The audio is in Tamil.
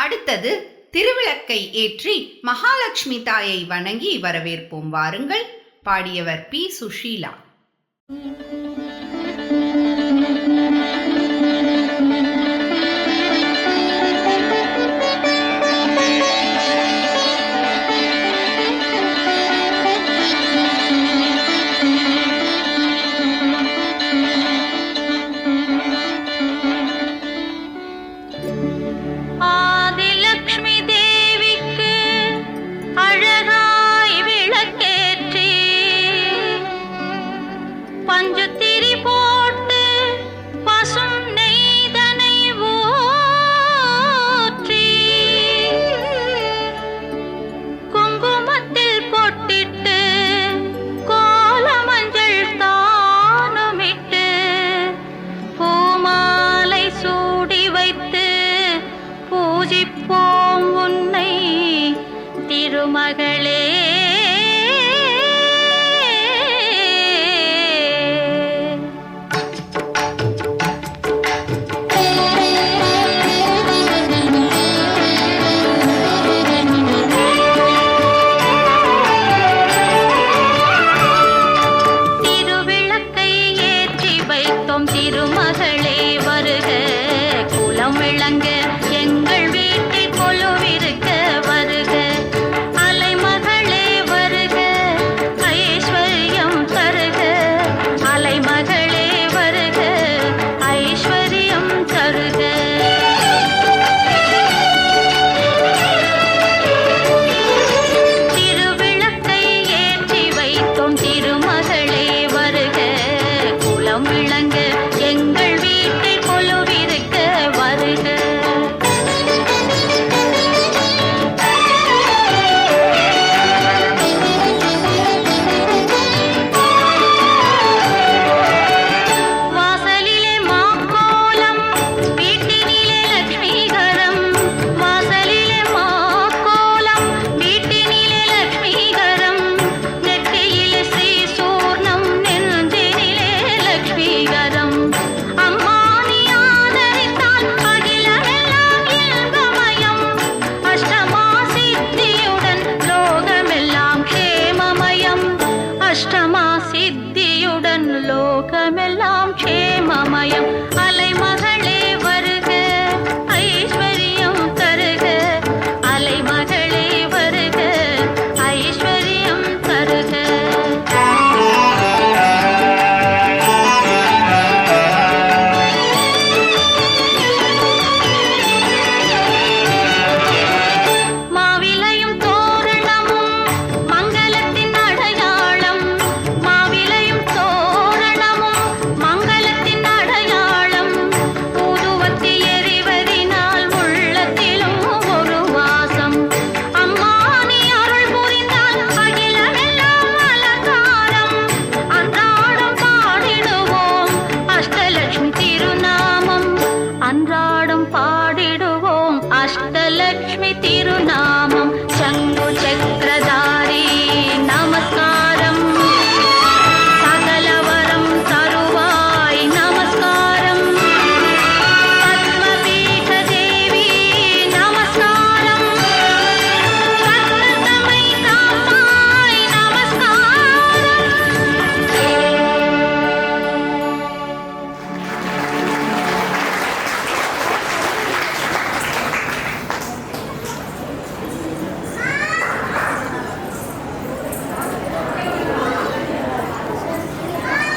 அடுத்தது திருவிளக்கை ஏற்றி மகாலட்சுமி தாயை வணங்கி வரவேற்போம் வாருங்கள். பாடியவர் பி. சுஷீலா. பூஜிப்போம் உன்னை திருமகளே. திருவிளக்கை ஏற்றி வைத்தோம் திருமகளே வருக, குலம் விளங்க எங்கள் வீட்டில் கொலுவிருக்க வருக. அலைமகளே வருக, ஐஸ்வர்யம் தருக. அலைமகளே வருக, ஐஸ்வர்யம் தருக. திருவிளக்கை ஏற்றி வைத்தோம் திருமகளே வருக, குலம் விளங்க எங்கள் வீட்டில் கொலுவிருக்க வருக. சித்தியுடன் லோகமெல்லாம் க்ஷேமமயம். அலைமகளே வருக, ஐஸ்வர்யம் தருக. அலைமகளே வருக, ஐஸ்வர்யம் தருக. மாவிலையும் தோரணமும் மங்களத்தின் அடையாளம். மாவிலையும் தோரணமும் மங்களத்தின் அடையாளம். ஊதுவத்தி எரிவதினால் உள்ளத்திலும் ஒரு வாசம். அம்மா நீ அருள் புரிந்தால் அகிலமெல்லாம் அலங்காரம். அன்றாடம் பாடிடுவோம் அஷ்டலட்சுமி திருநாமம். அன்றாடம் பாடிடுவோம் அஷ்டலட்சுமி திருநாமம்.